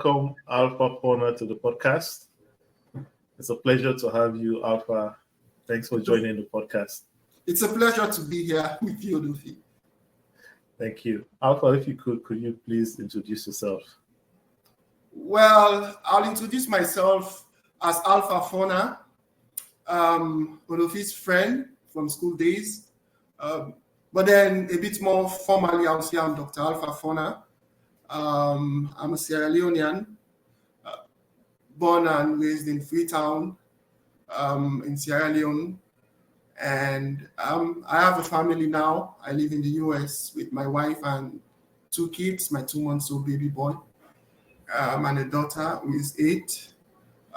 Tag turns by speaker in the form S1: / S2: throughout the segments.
S1: welcome Alpha Forna to the podcast. It's a pleasure to have you, Alpha. Thanks for joining the podcast.
S2: It's a pleasure to be here with you, Luffy.
S1: Thank you. Alpha, if you could you please introduce yourself?
S2: Well, I'll introduce myself as Alpha Forna, Luffy's friend from school days. But then a bit more formally, I'll say I'm Dr. Alpha Forna. I'm a Sierra Leonean, born and raised in Freetown, in Sierra Leone. And I have a family now. I live in the US with my wife and 2 kids, my 2-month-old baby boy, and a daughter who is 8.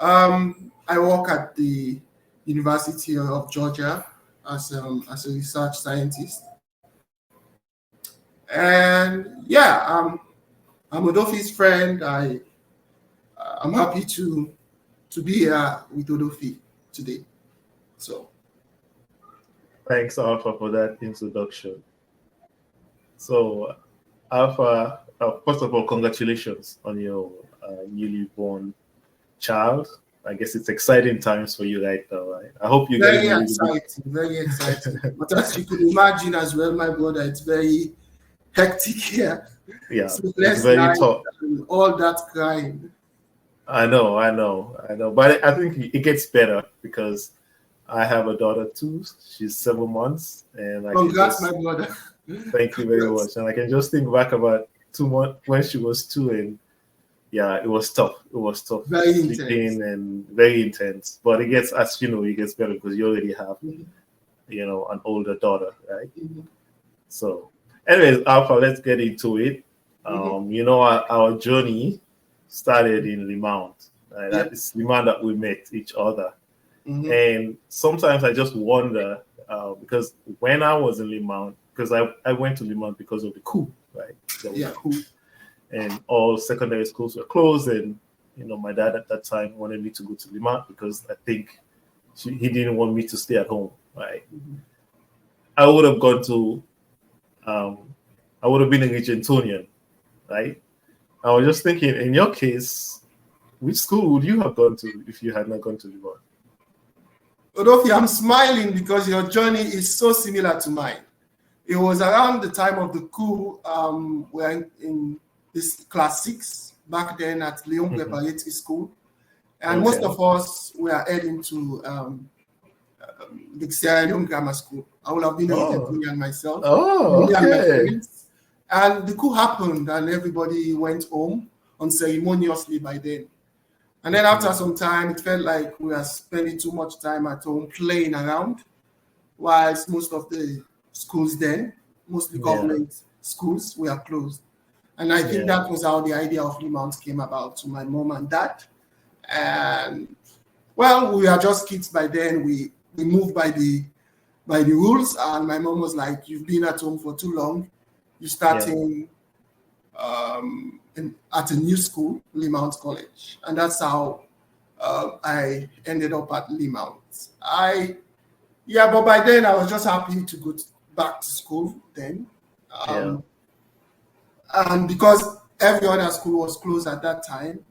S2: I work at the University of Georgia as a research scientist. And yeah, I'm Odofi's friend. I'm happy to be here with Odofi today. So
S1: thanks, Alpha, for that introduction. So, Alpha, first of all, congratulations on your newly born child. I guess it's exciting times for you right now, right? I hope you're
S2: very exciting. But as you could imagine as well, my brother, it's very hectic here.
S1: Yeah, it's very tough.
S2: All that crying.
S1: I know. But I think it gets better because I have a daughter too. She's 7 months, and
S2: congrats, my brother.
S1: Thank you very much. And I can just think back about 2 months when she was 2, and yeah, it was tough.
S2: Very
S1: sleeping
S2: intense.
S1: And very intense. But it gets, as you know, it gets better because you already have, an older daughter, right?
S2: Mm-hmm.
S1: So, anyways, Alpha, let's get into it. Our journey started in Limout. Right?
S2: Yeah.
S1: It's Limout that we met each other.
S2: Mm-hmm.
S1: And sometimes I just wonder, because when I was in Limout, because I went to Limout because of the coup, right? There was a coup, and all secondary schools were closed. And, my dad at that time wanted me to go to Limout because I think he didn't want me to stay at home, right?
S2: Mm-hmm.
S1: I would have gone to, I would have been a Regentonian, right? I was just thinking, in your case, which school would you have gone to if you had not gone to Limout?
S2: Odofi, I'm smiling because your journey is so similar to mine. It was around the time of the coup. We're in this class 6 back then at Leon Preparatory School. And most of us were heading to the Sierra Leone Grammar School. I would have been a Regentonian myself.
S1: Oh, okay.
S2: And the coup happened and everybody went home unceremoniously by then. And then after some time, it felt like we were spending too much time at home playing around, whilst most of the schools then, mostly government schools, were closed. And I think that was how the idea of Limout came about to my mom and dad. And well, we were just kids by then. We moved by the rules, and my mom was like, "You've been at home for too long. You're starting at a new school, Limout College," and that's how I ended up at Limout. But by then I was just happy to go back to school then, and because every other school was closed at that time,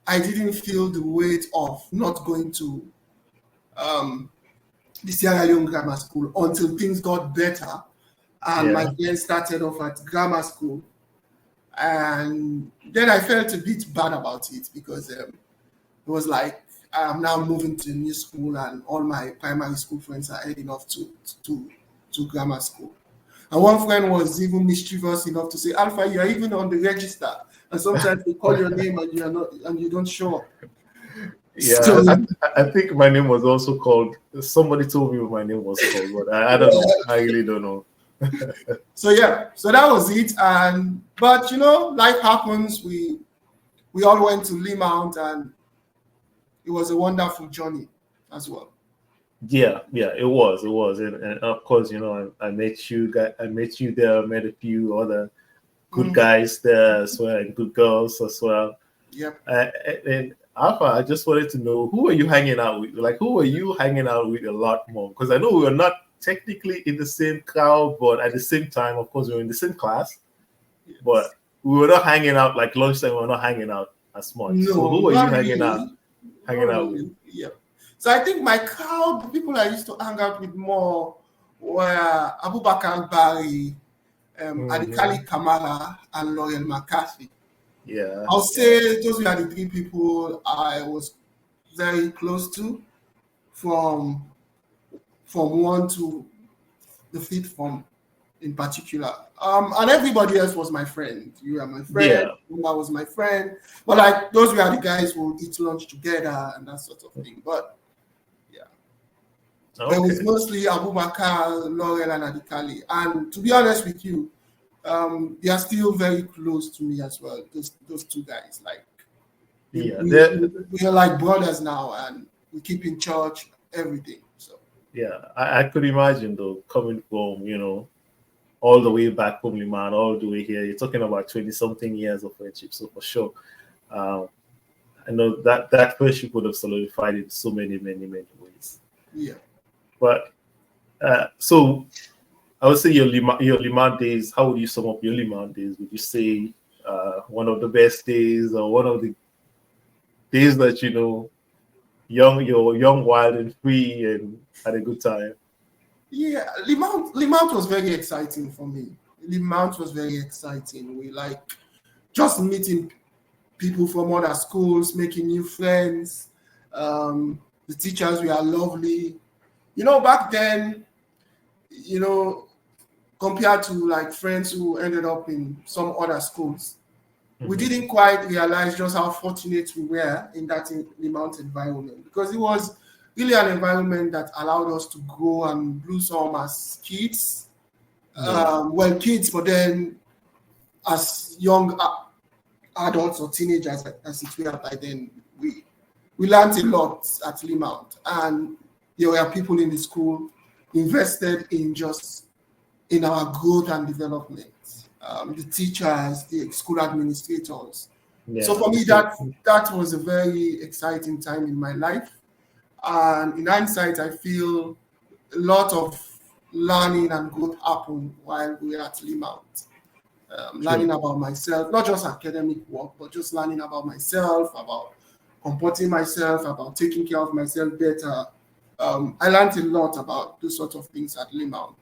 S2: I didn't feel the weight of not going to the Sierra Leone Grammar School until things got better, and my friends started off at grammar school. And then I felt a bit bad about it because it was like I'm now moving to a new school and all my primary school friends are heading off to grammar school. And one friend was even mischievous enough to say, "Alpha, you're even on the register." And sometimes they call your name and you are not, and you don't show up.
S1: Yeah, so, I think my name was also called. Somebody told me what my name was called, but I don't know. I really don't know.
S2: So that was it. But life happens. We all went to Limout, and it was a wonderful journey as well.
S1: Yeah, it was, and of course, I met you guys. I met you there. I met a few other good guys there as well, and good girls as well.
S2: Yep.
S1: And Alpha, I just wanted to know, who are you hanging out with? Like, who are you hanging out with a lot more? Because I know we were not technically in the same crowd, but at the same time, of course, we were in the same class. Yes. But we were not hanging out like lunchtime. We were not hanging out as much.
S2: No,
S1: so who were you hanging
S2: really.
S1: out? Hanging
S2: Not
S1: out
S2: really.
S1: with?
S2: Yeah. So I think my crowd, the people I used to hang out with more were Abubakar Bari, Adikali Kamara, and Laurel McCarthy.
S1: Yeah.
S2: I'll say those were the three people I was very close to from one to the fifth form in particular. And everybody else was my friend. You were my friend,
S1: Yeah.
S2: Uma was my friend. But like those were the guys who would eat lunch together and that sort of thing. But yeah.
S1: Okay.
S2: It was mostly Abubakar, Laurel, and Adikali. And to be honest with you, they are still very close to me as well. Those two guys. Like we are like brothers now, and we keep in touch, everything. So
S1: yeah, I could imagine though, coming from, all the way back from Limout, all the way here. You're talking about 20-something years of friendship. So for sure, I know that friendship would have solidified in so many, many, many ways.
S2: Yeah.
S1: But so I would say your Limout days, how would you sum up your Limout days? Would you say one of the best days, or one of the days that you're young, wild, and free, and had a good time?
S2: Yeah, Limout was very exciting for me. Limout was very exciting. We like just meeting people from other schools, making new friends. The teachers were lovely. Back then, compared to like friends who ended up in some other schools, we didn't quite realize just how fortunate we were in that Limout environment, because it was really an environment that allowed us to grow and blossom as kids. Kids, but then as young adults or teenagers, as it were by then, we learned a lot at Limout, and there were people in the school invested in our growth and development. The teachers, the school administrators. Yeah. So for me, that was a very exciting time in my life. And in hindsight, I feel a lot of learning and growth happened while we were at Limout. Learning about myself, not just academic work, but just learning about myself, about comporting myself, about taking care of myself better. I learned a lot about those sort of things at Limout.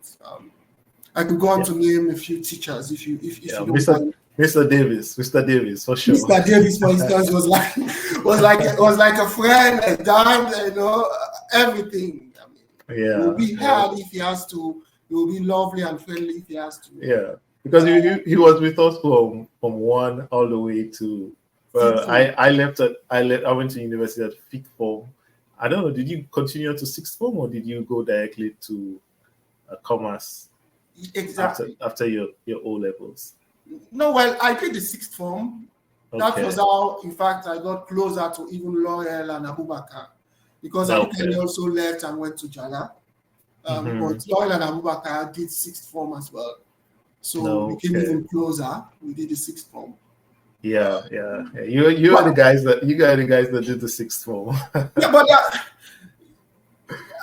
S2: I could go on to name a few teachers if you don't mind.
S1: Mr. Davis, for sure.
S2: Mr. Davis, for instance, was like a friend, a dad, everything. I mean, it will be hard if he has to. It will be lovely and friendly if he has to.
S1: Yeah, because he was with us from 1 all the way to. I went to university at 5th form. I don't know. Did you continue to 6th form, or did you go directly to commerce?
S2: Exactly.
S1: After your O levels.
S2: No, well, I did the 6th form. Okay. That was how, in fact, I got closer to even Laurel and Abubakar, because Abubakar also left and went to Jala. But Laurel and Abubakar did 6th form as well, so we came even closer. We did the 6th form.
S1: Yeah. You are the guys that did the 6th form.
S2: Yeah, but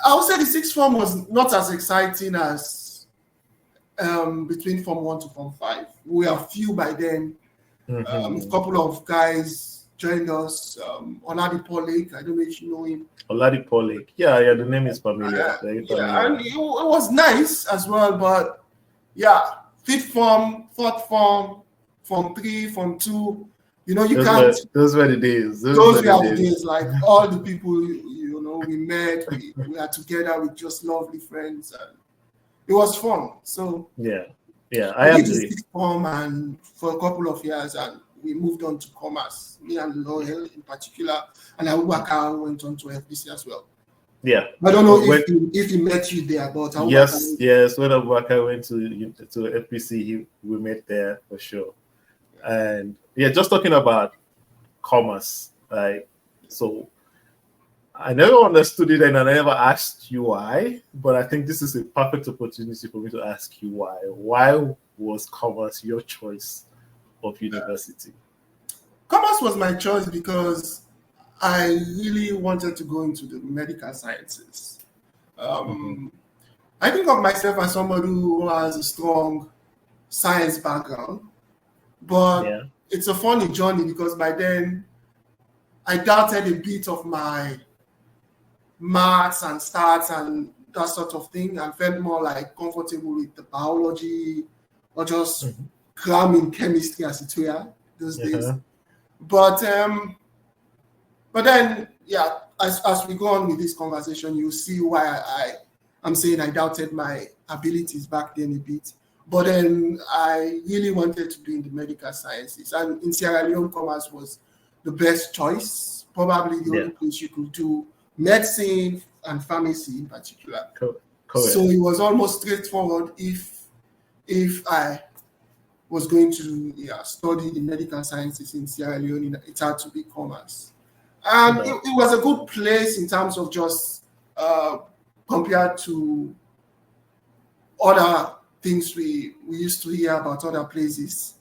S2: I would say the 6th form was not as exciting as. Between Form 1 to Form 5. We were few by then. A couple of guys joined us. Oladipo Lake, I don't know if you know him.
S1: Oladipo Lake. Yeah, the name is familiar.
S2: And it was nice as well, but yeah, 5th form, 4th form, Form 3, Form 2,
S1: those were the days.
S2: Those were the days, like all the people, we met, we were together with just lovely friends, and it was fun. So
S1: I
S2: did
S1: agree.
S2: the 6th form and for a couple of years, and we moved on to commerce. Me and Laurel in particular, and Abubakar went on to FBC as well.
S1: Yeah,
S2: I don't know if he met you there, but
S1: yes. When Abubakar went to FBC, we met there for sure. And just talking about commerce, so. I never understood it, and I never asked you why, but I think this is a perfect opportunity for me to ask you why. Why was commerce your choice of university?
S2: Commerce was my choice because I really wanted to go into the medical sciences. I think of myself as somebody who has a strong science background, But it's a funny journey because by then I doubted a bit of my maths and stats and that sort of thing, and felt more like comfortable with the biology or just cramming chemistry as it were those days. But then, as we go on with this conversation, you'll see why I'm saying I doubted my abilities back then a bit. But then I really wanted to be in the medical sciences. And in Sierra Leone, commerce was the best choice, probably the only place you could do medicine and pharmacy in particular.
S1: Correct.
S2: So it was almost straightforward if I was going to study the medical sciences in Sierra Leone, it had to be commerce. And it was a good place in terms of just compared to other things we used to hear about other places,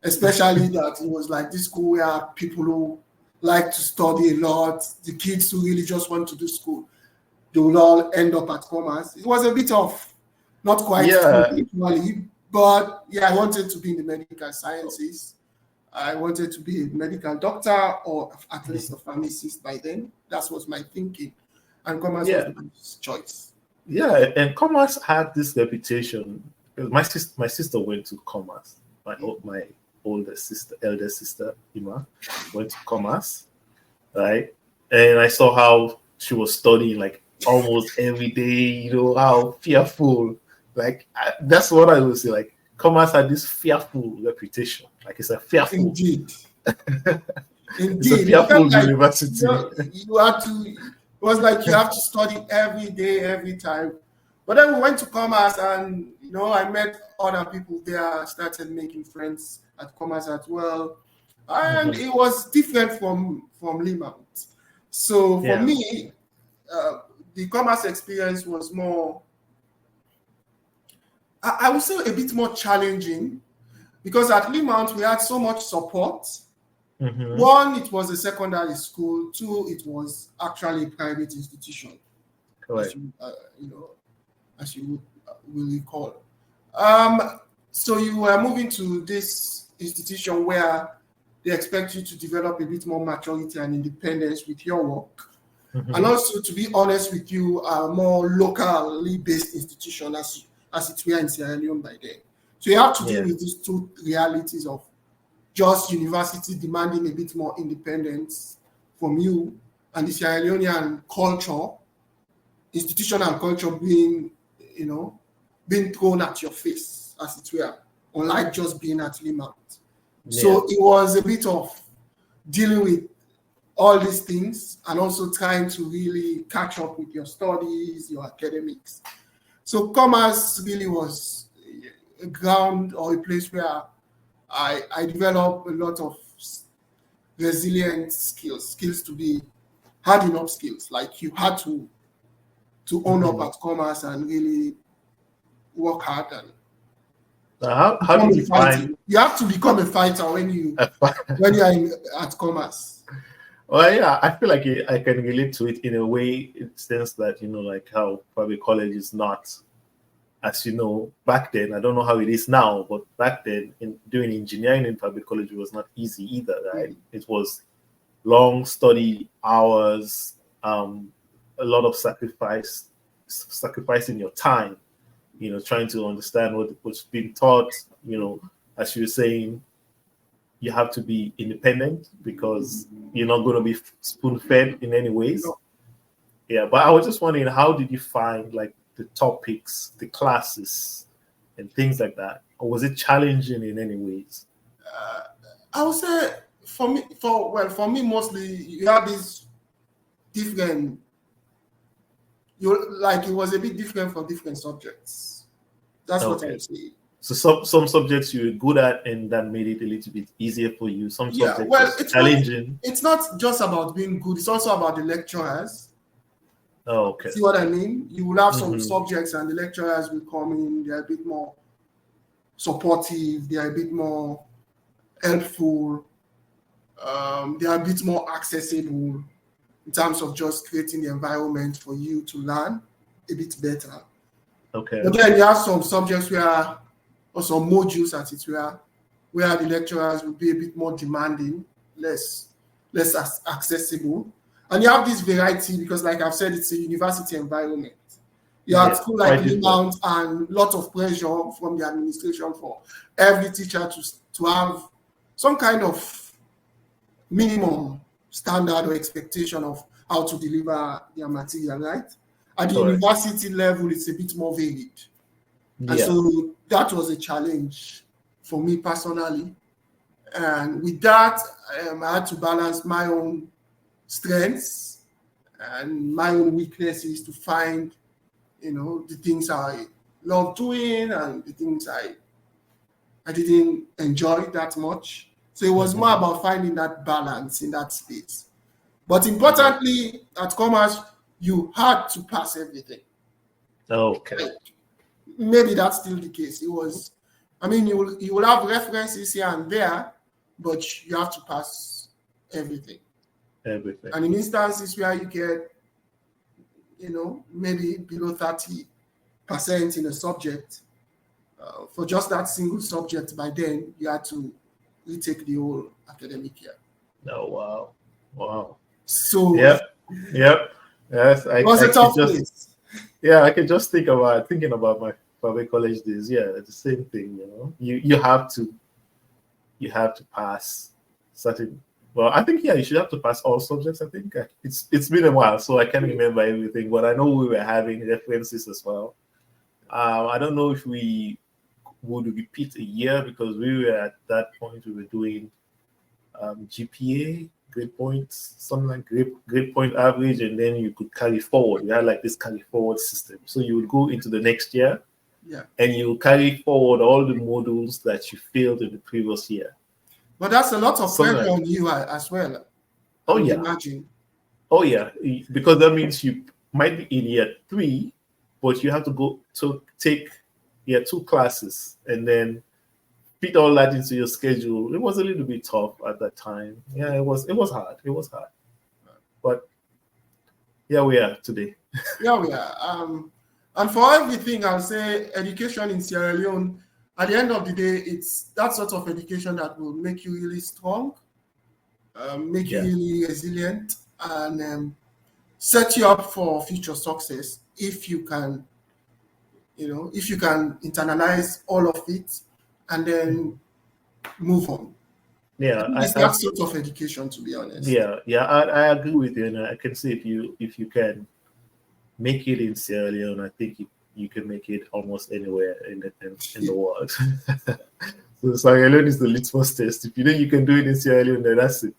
S2: especially that it was like this school where people who like to study a lot, the kids who really just want to do school, they will all end up at commerce. It was a bit of not quite equally, but I wanted to be in the medical sciences. I wanted to be a medical doctor or at least a pharmacist by then. That was my thinking. And commerce was the best choice.
S1: Yeah, and commerce had this reputation. My sister went to commerce. My elder sister, Ima, went to commerce, right? And I saw how she was studying like almost every day, how fearful. Like, that's what I would say. Like, commerce had this fearful reputation. Like, it's a fearful.
S2: Indeed.
S1: It's a fearful university.
S2: You had to, it was like you have to study every day, every time. But then we went to commerce and, I met other people there, started making friends at commerce as well. And it was different from Limout. So for me, the commerce experience was more, I would say a bit more challenging because at Limout we had so much support. One, it was a secondary school. Two, it was actually a private institution.
S1: Correct.
S2: As you will recall. So you were moving to this institution where they expect you to develop a bit more maturity and independence with your work. And also, to be honest with you, a more locally based institution as it were in Sierra Leone by then. So you have to deal with these two realities of just university demanding a bit more independence from you and the Sierra Leonean culture, institutional culture being thrown at your face, as it were, unlike just being at Limout. So it was a bit of dealing with all these things and also trying to really catch up with your studies, your academics. So commerce really was a ground or a place where I developed a lot of resilient skills to be hard enough skills. Like you had to own up at commerce and really work hard. And
S1: how did you find?
S2: You have to become a fighter when you are at commerce.
S1: Well, yeah, I feel like I can relate to it in a way, in the sense that like how private college is not, as back then. I don't know how it is now, but back then, doing engineering in public college was not easy either, right? It was long study hours, a lot of sacrificing your time, trying to understand what was being taught. As you were saying, you have to be independent because you're not going to be spoon-fed in any ways. Yeah, but I was just wondering, how did you find like the topics, the classes, and things like that? Or was it challenging in any ways?
S2: I would say for me, mostly you have these different. It was a bit different for different subjects. That's what I would say. So
S1: some subjects you were good at, and that made it a little bit easier for you. Some subjects it's challenging.
S2: It's not just about being good; it's also about the lecturers.
S1: Oh, okay.
S2: See what I mean? You will have some subjects, and the lecturers will come in. They are a bit more supportive. They are a bit more helpful. They are a bit more accessible in terms of just creating the environment for you to learn a bit better.
S1: Okay.
S2: But then you have some subjects or some modules, as it were, where the lecturers will be a bit more demanding, less accessible. And you have this variety because, like I've said, it's a university environment. You have school like Limout and lot of pressure from the administration for every teacher to have some kind of minimum standard or expectation of how to deliver their material, right? At the university level, it's a bit more varied. And so that was a challenge for me personally. And with that, I had to balance my own strengths and my own weaknesses to find, the things I love doing and the things I didn't enjoy that much. So it was more about finding that balance in that space. But importantly, at Commerce, you had to pass everything.
S1: Okay.
S2: Maybe that's still the case. It was, you will have references here and there, but you have to pass everything.
S1: Everything.
S2: And in instances where you get, maybe below 30% in a subject, for just that single subject, by then you had to retake the whole academic year.
S1: Oh, wow.
S2: So
S1: yep. Yes,
S2: it was a tough place.
S1: Yeah, I can just thinking about my public college days. Yeah, it's the same thing. You have to pass certain. Well, I think you should have to pass all subjects. I think it's been a while, so I can't remember everything. But I know we were having references as well. I don't know if we would repeat a year because we were at that point we were doing GPA, grade points, something like grade point average, and then you could carry forward. We had like this carry forward system. So you would go into the next year, and you carry forward all the modules that you failed in the previous year.
S2: But that's a lot of pressure on you as well.
S1: Oh yeah.
S2: Imagine.
S1: Oh yeah, because that means you might be in year 3, but you have to go to take year 2 classes and then fit all that into your schedule. It was a little bit tough at that time. Yeah, it was hard. It was hard. But yeah, we are today.
S2: Yeah, we are. And for everything, I'll say education in Sierra Leone, at the end of the day, it's that sort of education that will make you really strong, make you really resilient, and set you up for future success if you can, if you can internalize all of it and then move on.
S1: Yeah,
S2: it's that sort of education, to be honest.
S1: Yeah, I agree with you, and I can say if you can make it in Sierra Leone, I think you can make it almost anywhere in the world. So Sierra Leone is the litmus test. If you know you can do it in Sierra Leone, then that's it.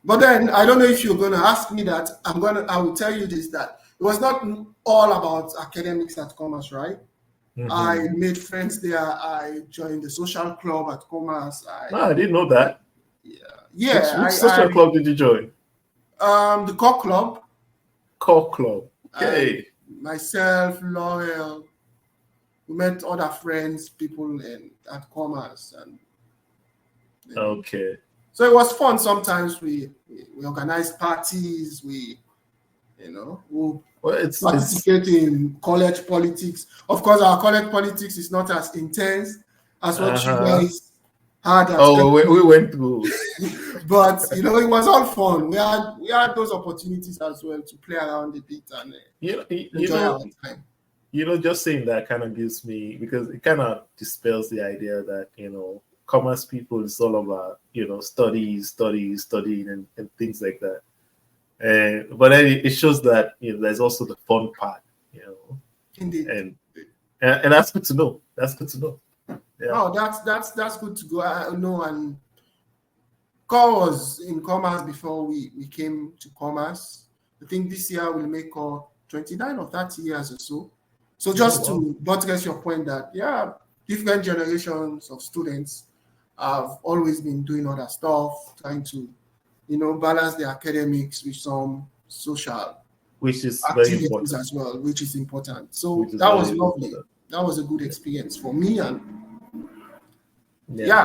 S2: But then I don't know if you're going to ask me that. I will tell you this, that it was not all about academics at Commerce, right? I made friends there. I joined the social club at Commerce.
S1: I didn't know that.
S2: Yeah.
S1: Which social club did you join?
S2: The core club.
S1: Core club. Okay.
S2: Myself, Laurel, we met other friends, people at Commerce, and
S1: okay.
S2: So it was fun. Sometimes we organized parties. We participate in college politics. Of course, our college politics is not as intense as what you guys had.
S1: We went through.
S2: But it was all fun. We had those opportunities as well to play around a bit and enjoy our time.
S1: Just saying that kind of gives me, because it kind of dispels the idea that commerce people is all about studying and things like that. But then it shows that there's also the fun part,
S2: Indeed.
S1: And that's good to know. That's good to know. Yeah.
S2: Oh, that's good to go. I know. And Core was in Commerce before we came to Commerce. I think this year we'll make Core 29 or 30 years or so. So just to buttress your point that different generations of students have always been doing other stuff, trying to balance the academics with some social activities as well, which is important. So that was lovely. That was a good experience for me. And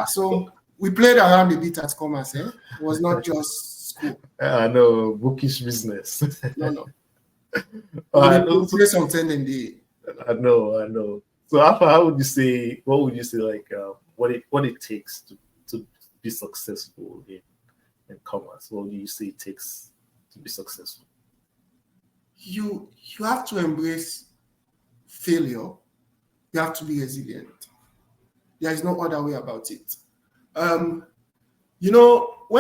S2: so we played around a bit at Commerce. It was not just school.
S1: I know, bookish business.
S2: No. We play something in the.
S1: I know. So Alpha, what would you say, like, what it takes to be successful in commerce. What do you say it takes to be successful?
S2: You have to embrace failure. You have to be resilient. There is no other way about it. When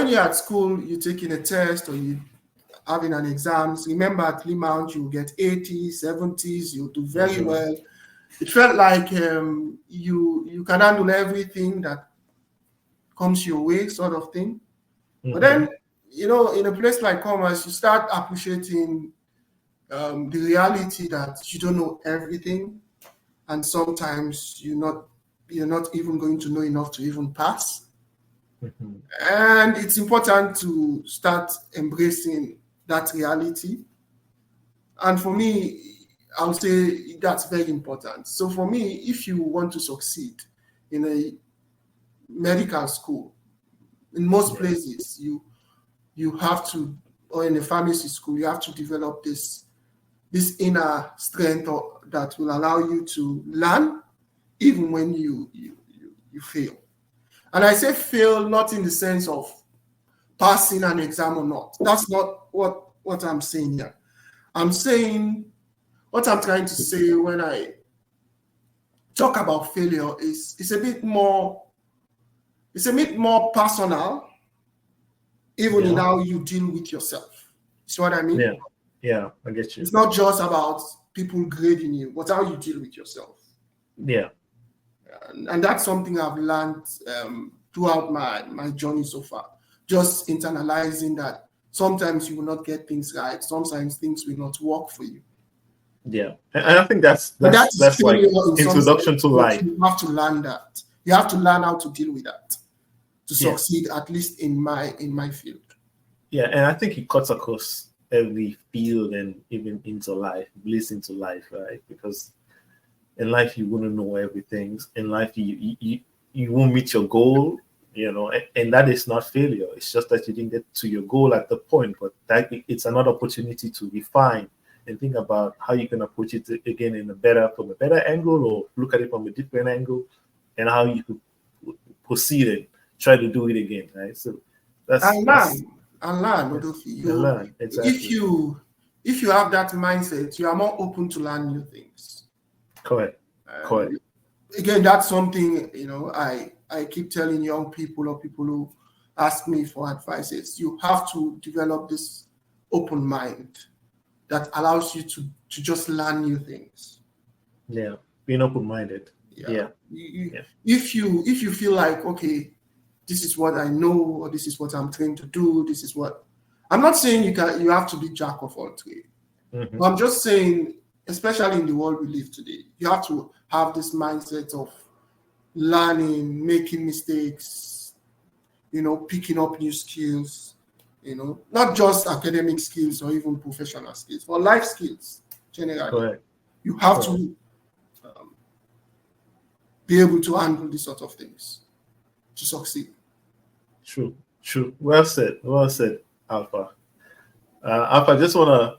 S2: you're at school, you're taking a test or you having an exam. Remember at Limout, you get 80s, 70s, you do very well. It felt like you can handle everything that comes your way, sort of thing. But then, in a place like commerce, you start appreciating the reality that you don't know everything, and sometimes you're not even going to know enough to even pass. And it's important to start embracing that reality. And for me, I would say that's very important. So for me, if you want to succeed in a medical school, in most places, you have to, or in a pharmacy school, you have to develop this inner strength that will allow you to learn even when you fail. And I say fail not in the sense of passing an exam or not. That's not what I'm saying here. I'm saying, what I'm trying to say when I talk about failure is it's a bit more personal, even in how you deal with yourself. See what I mean?
S1: Yeah, I get you.
S2: It's not just about people grading you, but how you deal with yourself.
S1: Yeah.
S2: And that's something I've learned throughout my journey so far. Just internalizing that sometimes you will not get things right. Sometimes things will not work for you.
S1: Yeah, and I think that's like introduction to life.
S2: You have to learn that. You have to learn how to deal with that to succeed, at least in my field.
S1: Yeah, and I think it cuts across every field and even into life, bleeds into life, right? Because in life you wouldn't know everything. In life you won't meet your goal, and that is not failure. It's just that you didn't get to your goal at the point, but that it's another opportunity to refine and think about how you can approach it again from a better angle, or look at it from a different angle, and how you could proceed and try to do it again, right? So
S2: and learn.
S1: Exactly.
S2: If you have that mindset, you are more open to learn new things.
S1: Correct.
S2: Again, that's something I keep telling young people or people who ask me for advice. You have to develop this open mind that allows you to just learn new things.
S1: Yeah, being open-minded. Yeah.
S2: If you feel like, okay, this is what I know, or this is what I'm trained to do, this is what I'm not saying you have to be jack of all trades. I'm just saying, especially in the world we live today, you have to have this mindset of learning, making mistakes, picking up new skills, not just academic skills or even professional skills, but life skills generally.
S1: Correct.
S2: You have to be able to handle these sort of things to succeed.
S1: True. Well said, Alpha. Alpha, I just want to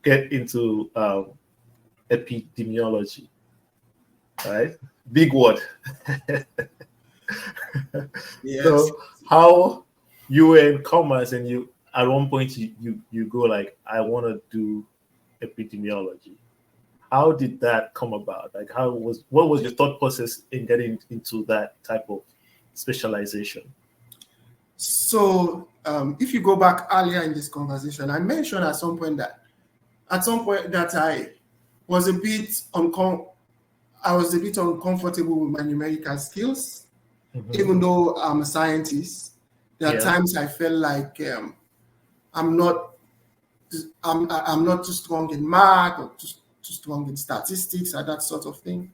S1: get into epidemiology, right? Big word.
S2: Yes.
S1: So how you were in commerce and you at one point you go like, I want to do epidemiology. How did that come about? Like, what was your thought process in getting into that type of specialization?
S2: So if you go back earlier in this conversation, I mentioned at some point that I was a bit uncomfortable with my numerical skills, even though I'm a scientist. There are times I felt like I'm not too strong in math or too strong in statistics or that sort of thing.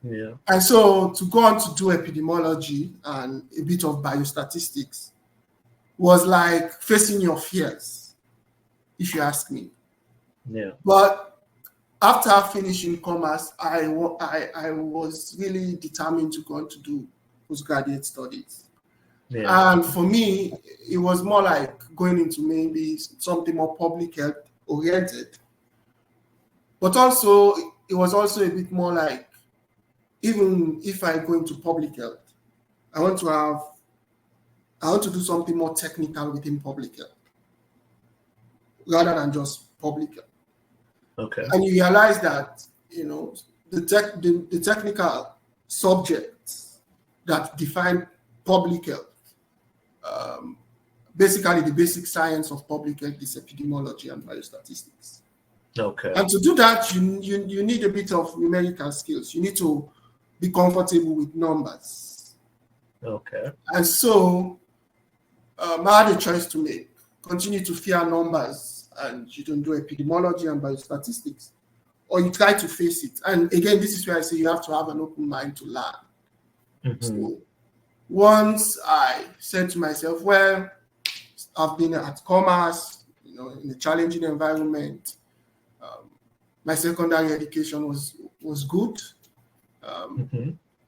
S1: Yeah.
S2: And so to go on to do epidemiology and a bit of biostatistics was like facing your fears, if you ask me.
S1: Yeah.
S2: But after finishing commerce, I was really determined to go on to do postgraduate studies.
S1: Yeah.
S2: And for me, it was more like going into maybe something more public health oriented. But also, it was also a bit more like even if I go into public health, I want to do something more technical within public health rather than just public health.
S1: Okay.
S2: And you realize that, the technical subjects that define public health, basically the basic science of public health is epidemiology and biostatistics.
S1: Okay.
S2: And to do that, you need a bit of numerical skills. You need to be comfortable with numbers.
S1: Okay.
S2: And so I had a choice to make. Continue to fear numbers and you don't do epidemiology and biostatistics, or you try to face it. And again, this is where I say you have to have an open mind to learn.
S1: Mm-hmm.
S2: So once I said to myself, well, I've been at commerce, in a challenging environment. My secondary education was good.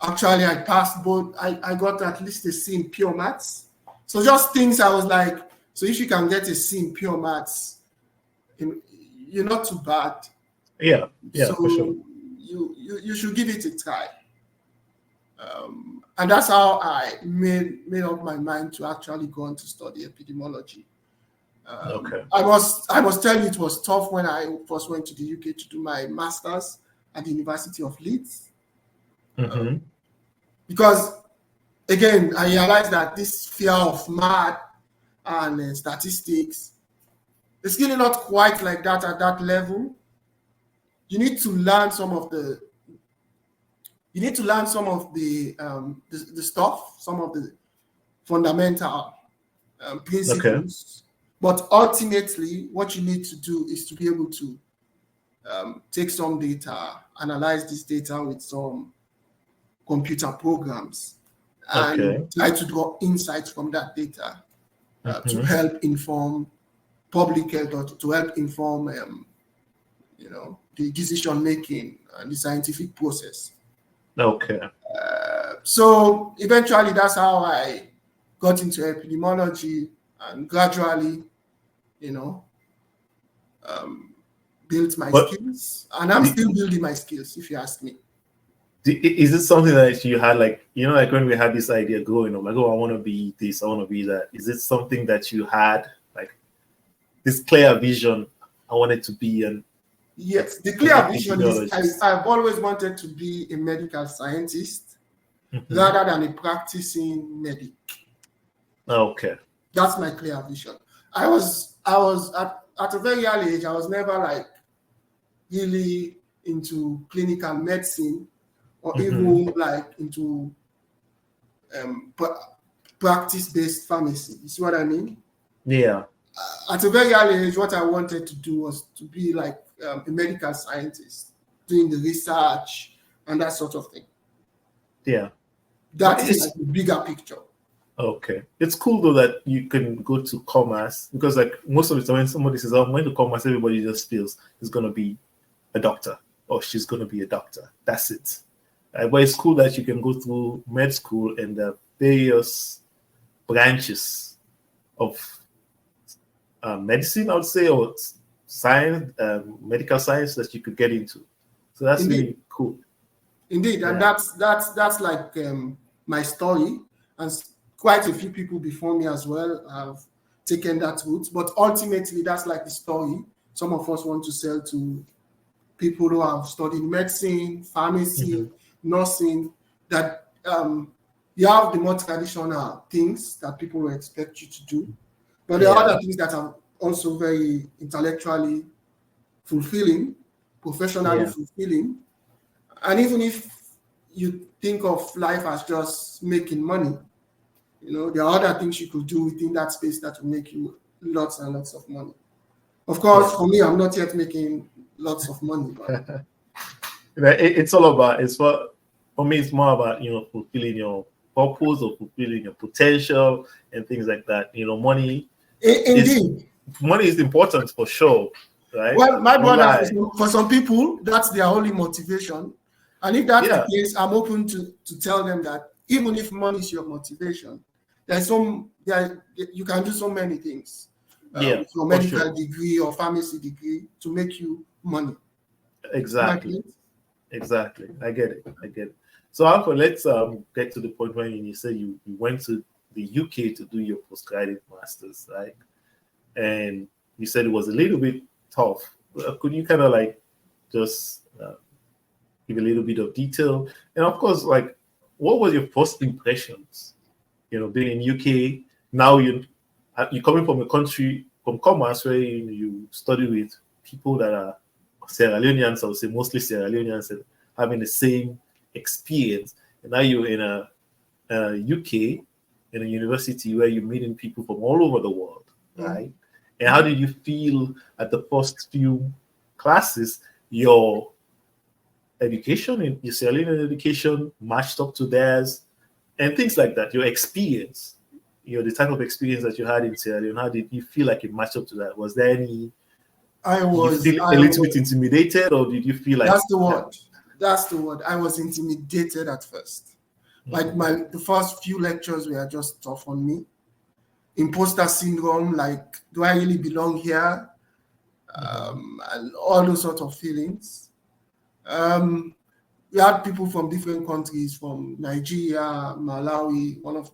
S2: Actually, I passed both. I got at least a C in pure maths. So just things I was like, so if you can get a C in pure maths, you're not too bad.
S1: Yeah,
S2: so
S1: for sure.
S2: You should give it a try. And that's how I made up my mind to actually go on to study epidemiology.
S1: Okay.
S2: I must tell you, it was tough when I first went to the UK to do my master's at the University of Leeds. Because, again, I realized that this fear of math and statistics is really not quite like that at that level. You need to learn some of the stuff, some of the fundamental principles. Okay. But ultimately, what you need to do is to be able to take some data, analyze this data with some computer programs, and try to draw insights from that data to help inform public health, or to help inform, the decision making and the scientific process.
S1: Okay.
S2: So eventually, that's how I got into epidemiology, and gradually, built my skills, and I'm still building my skills, if you ask me.
S1: Is it something that you had, like when we had this idea growing up, like, oh, I want to be this, I want to be that? Is it something that you had, like, this clear vision, I wanted to be? And
S2: yes, the clear vision is I've always wanted to be a medical scientist rather than a practicing medic.
S1: Okay.
S2: That's my clear vision. I was at a very early age, I was never like really into clinical medicine, or even like into practice-based pharmacy. You see what I mean?
S1: Yeah.
S2: At a very early age, what I wanted to do was to be like a medical scientist, doing the research and that sort of thing.
S1: Yeah.
S2: That is like the bigger picture.
S1: Okay. It's cool though that you can go to commerce, because like most of the time when somebody says, I'm going to commerce, everybody just feels it's going to be a doctor or she's going to be a doctor. That's it. But it's cool that you can go through med school and the various branches of medicine, I would say, or science, medical science that you could get into. So that's really cool.
S2: Indeed, and that's like my story, and quite a few people before me as well have taken that route. But ultimately, that's like the story some of us want to sell to people who have studied medicine, pharmacy, nursing, that you have the more traditional things that people will expect you to do. But there are other things that are also very intellectually fulfilling, professionally fulfilling. And even if you think of life as just making money, there are other things you could do within that space that will make you lots and lots of money. Of course, for me, I'm not yet making lots of money. But
S1: it's all about, for me, it's more about, fulfilling your purpose or fulfilling your potential and things like that. Money.
S2: Indeed.
S1: Money is important for sure, right?
S2: Well, my brother, for some people, that's their only motivation. And if that's the case, I'm open to tell them that even if money is your motivation, you can do so many things. Your medical degree or pharmacy degree to make you money.
S1: Exactly. Exactly. I get it. So Alpha, let's get to the point when you said you went to the UK to do your postgraduate masters, right? And you said it was a little bit tough. Could you kind of like just give a little bit of detail? And of course, like, what was your first impressions? Being in UK, now you're coming from a country from commerce where you study with people that are Sierra Leoneans, I would say mostly Sierra Leoneans, and having the same experience. And now you're in a UK, in a university where you're meeting people from all over the world, right? And how did you feel at the first few classes? Your education and your Sierra Leonean education matched up to theirs, and things like that. Your experience, the type of experience that you had in Sierra Leone, how did you feel like it matched up to that? Was there any? Did you feel a little bit intimidated, or did you feel like?
S2: That's the word. I was intimidated at first. Like the first few lectures were just tough on me. Imposter syndrome, like, do I really belong here? And all those sort of feelings. We had people from different countries, from Nigeria, Malawi. One of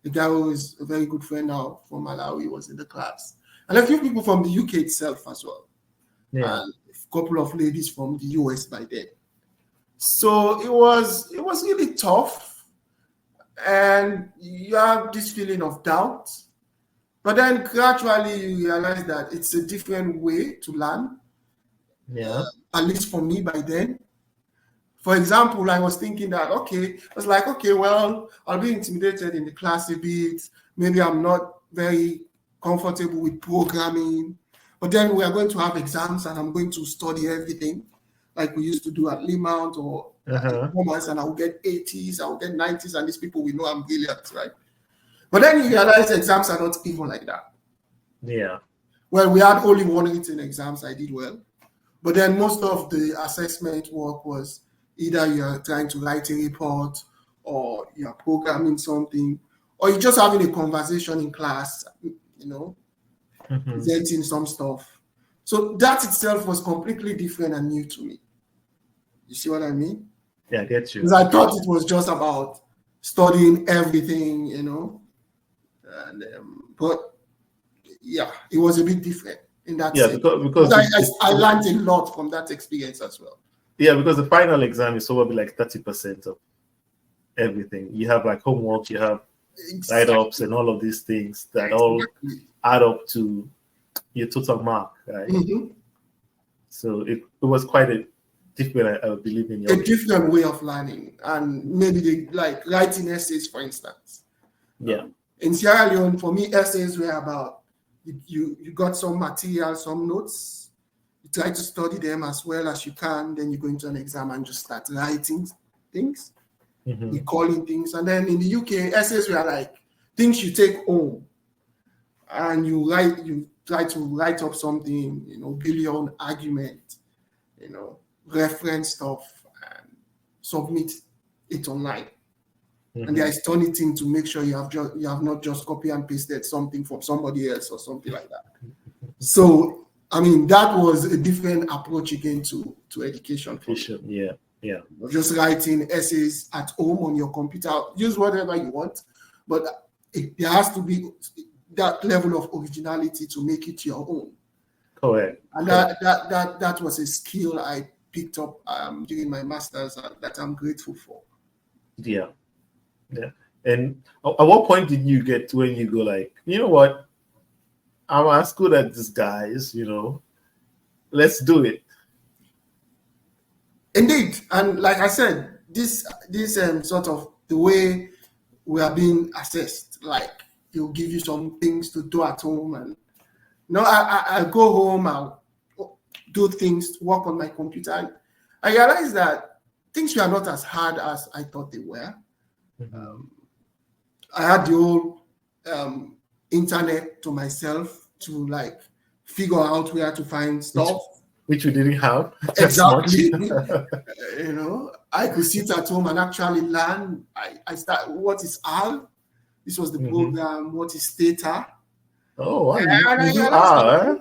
S2: the guy who is a very good friend now from Malawi was in the class. And a few people from the UK itself as well.
S1: Yeah.
S2: And a couple of ladies from the US by then. So it was really tough. And you have this feeling of doubt. But then gradually you realize that it's a different way to learn.
S1: Yeah.
S2: At least for me by then. For example, I was thinking that, well, I'll be intimidated in the class a bit. Maybe I'm not very comfortable with programming. But then we are going to have exams and I'm going to study everything like we used to do at Limout or Commerce, and I'll get 80s, I'll get 90s, and these people will know I'm brilliant, right? But then you realize exams are not even like that.
S1: Yeah.
S2: Well, we had only one written exams, I did well. But then most of the assessment work was either you're trying to write a report or you're programming something, or you're just having a conversation in class, presenting some stuff. So that itself was completely different and new to me. You see what I mean?
S1: Yeah, I get you.
S2: Because I thought it was just about studying everything, and, but yeah, it was a bit different in that sense.
S1: Because
S2: I learned a lot from that experience as well.
S1: Yeah, because the final exam is probably like 30% of everything. You have like homework, you have write-ups and all of these things that all add up to your total mark, right? So it was quite a different, I believe, in your
S2: different way of learning, and maybe like writing essays, for instance.
S1: Yeah.
S2: In Sierra Leone, for me, essays were about you got some material, some notes. You try to study them as well as you can. Then you go into an exam and just start writing things, recalling things. And then in the UK, essays were like things you take home, and you try to write up something, build your own argument, reference stuff, and submit it online. And there is turnitin to make sure you have not just copy and pasted something from somebody else or something like that. So I mean, that was a different approach again to education.
S1: Yeah.
S2: Just writing essays at home on your computer, use whatever you want, but there has to be that level of originality to make it your own.
S1: Correct.
S2: And that was a skill I picked up during my master's that I'm grateful for.
S1: Yeah. And at what point did you get to when you go like, you know what? I'm as good at this, guys, let's do it.
S2: Indeed. And like I said, this sort of the way we are being assessed, like he'll give you some things to do at home, and I go home, I'll do things, work on my computer, and I realized that things were not as hard as I thought they were. I had the whole internet to myself to like figure out where to find stuff,
S1: which we didn't have.
S2: Exactly. I could sit at home and actually learn. I start. What is R? This was the program. What is theta?
S1: Oh, wow.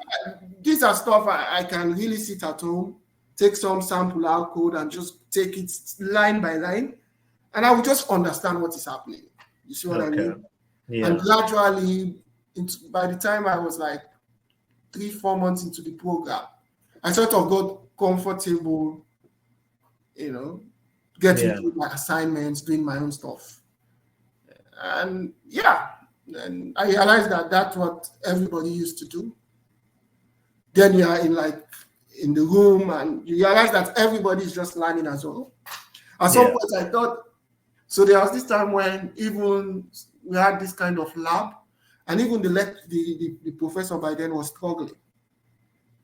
S1: These are
S2: stuff I can really sit at home take some sample out code and just take it line by line, and I would just understand what is happening. You see what I mean?
S1: Yeah.
S2: And gradually, by the time I was like 3-4 months into the program, I sort of got comfortable, getting through my assignments, doing my own stuff. And and I realized that that's what everybody used to do. Then you are in the room and you realize that everybody is just learning as well. At some point I thought, so there was this time when even we had this kind of lab, and even the professor by then was struggling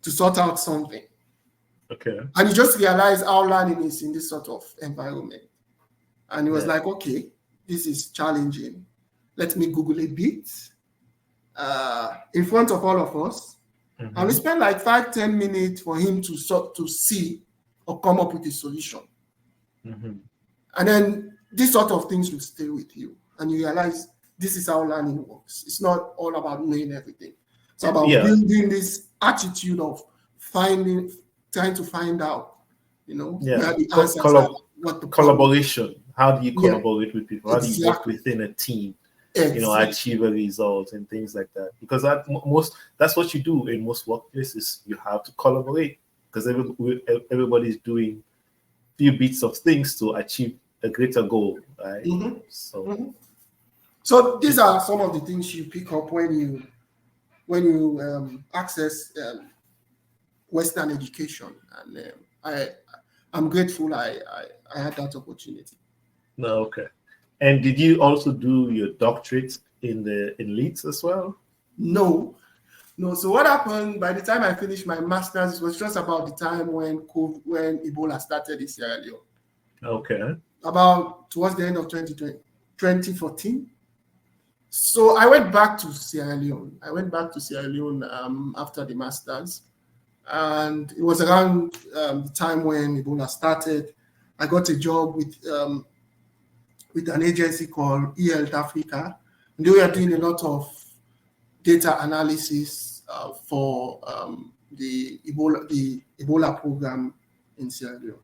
S2: to sort out something.
S1: Okay.
S2: And you just realize how learning is in this sort of environment. And it was like, okay, this is challenging. Let me Google a bit in front of all of us. Mm-hmm. And we spent like 5-10 minutes for him to see or come up with a solution. Mm-hmm. And then these sort of things will stay with you. And you realize this is how learning works. It's not all about knowing everything. It's about building this attitude of trying to find out, where the answers are, what the
S1: collaboration. How do you collaborate with people? How do you work within a team? Achieve a result and things like that. Because that's what you do in most workplaces. You have to collaborate because everybody's doing few bits of things to achieve a greater goal, right? Mm-hmm.
S2: So these are some of the things you pick up when you access Western education, and I'm grateful I had that opportunity.
S1: No, okay. And did you also do your doctorate in Leeds as well?
S2: No. So what happened, by the time I finished my master's, it was just about the time when Ebola started in Sierra Leone.
S1: Okay.
S2: About towards the end of 2014. So I went back to Sierra Leone. After the master's. And it was around the time when Ebola started. I got a job with an agency called eHealth Africa. And they were doing a lot of data analysis for the Ebola program in Sierra Leone.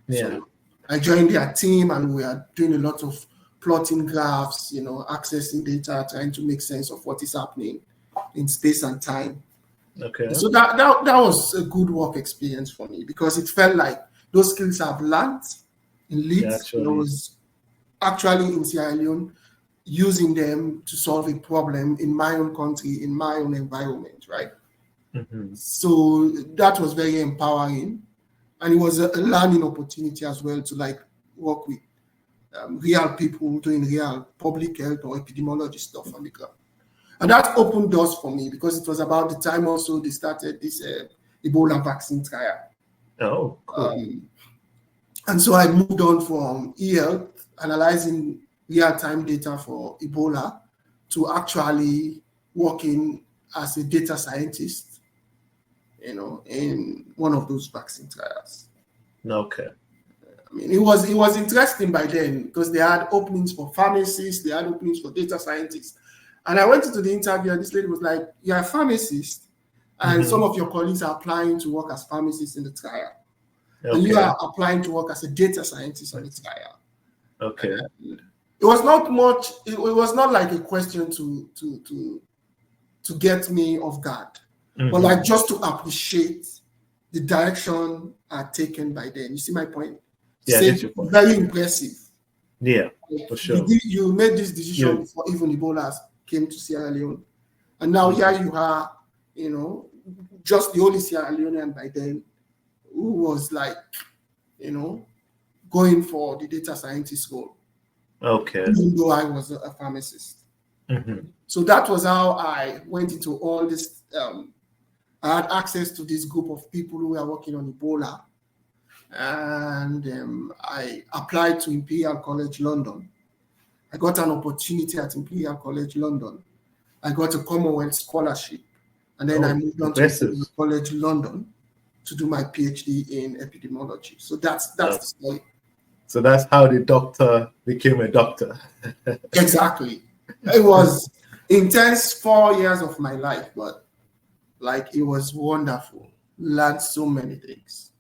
S1: Yeah.
S2: So I joined their team, and we are doing a lot of plotting graphs, accessing data, trying to make sense of what is happening in space and time.
S1: Okay.
S2: So that was a good work experience for me because it felt like those skills I've learned in Leeds. I was actually in Sierra Leone using them to solve a problem in my own country, in my own environment, right? Mm-hmm. So that was very empowering. And it was a learning opportunity as well to work with real people doing real public health or epidemiology stuff on the ground. And that opened doors for me because it was about the time also they started this Ebola vaccine trial.
S1: Oh, cool.
S2: And so I moved on from eHealth, analyzing real-time data for Ebola, to actually working as a data scientist, in one of those vaccine trials.
S1: Okay.
S2: I mean, it was interesting by then because they had openings for pharmacists, they had openings for data scientists. And I went into the interview and this lady was like, you're a pharmacist and some of your colleagues are applying to work as pharmacists in the trial. Okay. And you are applying to work as a data scientist on the trial.
S1: Okay.
S2: And it was not much, it was not like a question to get me off guard, but just to appreciate the direction I'd taken by then. You see my point?
S1: Yeah, that's your point.
S2: Very impressive.
S1: Yeah, for sure.
S2: You made this decision before even Ebola came to Sierra Leone. And now here you are, just the only Sierra Leonean by then who was going for the data scientist role.
S1: Okay.
S2: Even though I was a pharmacist. Mm-hmm. So that was how I went into all this. I had access to this group of people who were working on Ebola. And I applied to Imperial College London. I got an opportunity at Imperial College London. I got a Commonwealth scholarship. And then I moved on to Imperial College London to do my PhD in epidemiology. So that's the story.
S1: So that's how the doctor became a doctor.
S2: Exactly. It was intense 4 years of my life, but it was wonderful. Learned so many things.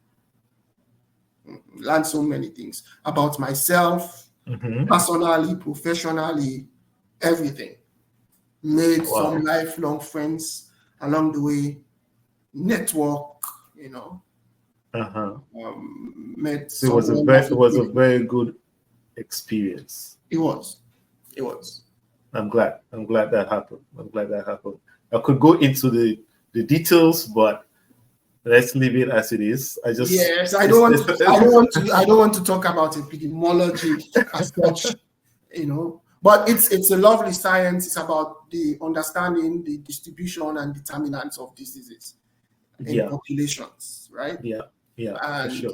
S2: Learned so many things about myself, personally, professionally, everything. Made some lifelong friends along the way. Network, met
S1: So it was a very good experience.
S2: It was.
S1: I'm glad that happened. I could go into the details, but let's leave it as it is.
S2: I don't want to talk about epidemiology as such, but it's a lovely science. It's about the understanding the distribution and determinants of diseases in populations, right? And
S1: sure.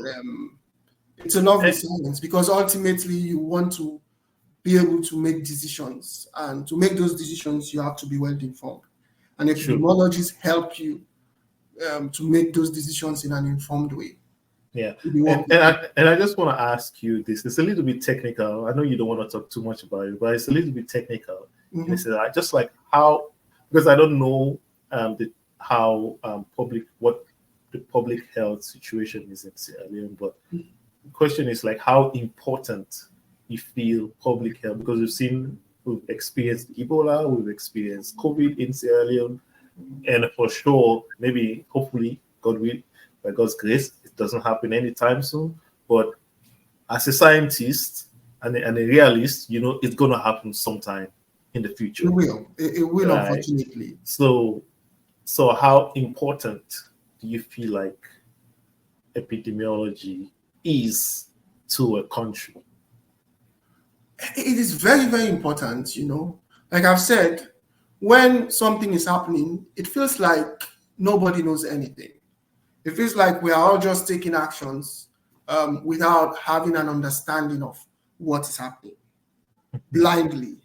S2: It's a lovely science because ultimately you want to be able to make decisions, and to make those decisions you have to be well informed, and epidemiologists help you to make those decisions in an informed way.
S1: And I just want to ask you this. It's a little bit technical. I know you don't want to talk too much about it, but it's a little bit technical. It's just like how, because I don't know what the public health situation is in Sierra Leone, but the question is like how important you feel public health, because we've experienced Ebola, we've experienced COVID in Sierra Leone, and for sure, maybe, hopefully, by God's grace, it doesn't happen anytime soon. But as a scientist and a realist, it's going to happen sometime in the future.
S2: It will, unfortunately.
S1: So how important do you feel like epidemiology is to a country?
S2: It is very, very important, Like I've said, when something is happening, it feels like nobody knows anything. It feels like we are all just taking actions without having an understanding of what is happening blindly.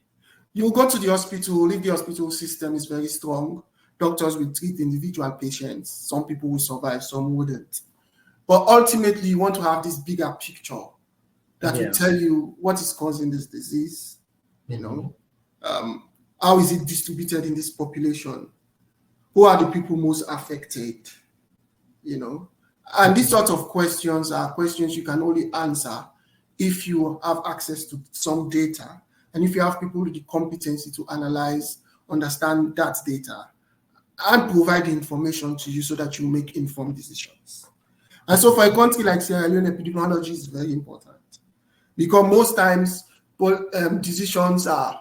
S2: You go to the hospital, if the hospital system is very strong, doctors will treat individual patients. Some people will survive, some wouldn't. But ultimately, you want to have this bigger picture that will tell you what is causing this disease, how is it distributed in this population, who are the people most affected, and these sort of questions are questions you can only answer if you have access to some data, and if you have people with the competency to analyze, understand that data, and provide the information to you so that you make informed decisions. And so for a country like Sierra Leone, epidemiology is very important, because most times decisions are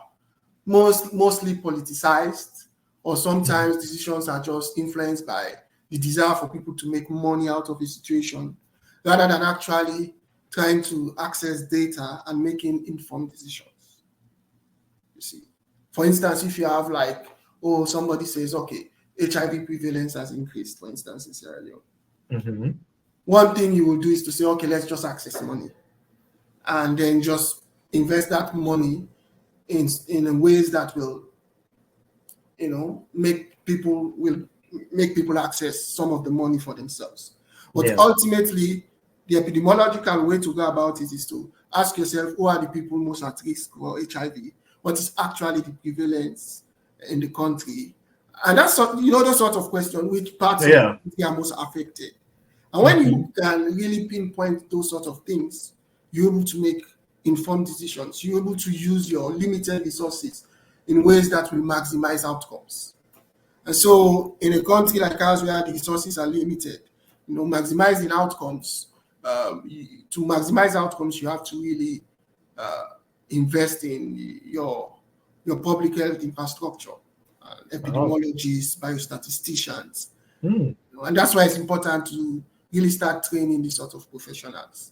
S2: mostly politicized, or sometimes decisions are just influenced by the desire for people to make money out of a situation, rather than actually trying to access data and making informed decisions. You see, for instance, if you have somebody says, okay, HIV prevalence has increased, for instance, in Sierra Leone. One thing you will do is to say, okay, let's just access money, and then just invest that money in ways that will, make people access some of the money for themselves. But ultimately, the epidemiological way to go about it is to ask yourself, who are the people most at risk for HIV? What is actually the prevalence in the country? And that's those sort of questions, which parts of the country are most affected. And when you can really pinpoint those sort of things, you're able to make informed decisions. You're able to use your limited resources in ways that will maximize outcomes. And so in a country like ours where the resources are limited, maximizing outcomes, to maximize outcomes, you have to really invest in your public health infrastructure, epidemiologists, biostatisticians. And that's why it's important to really start training these sort of professionals.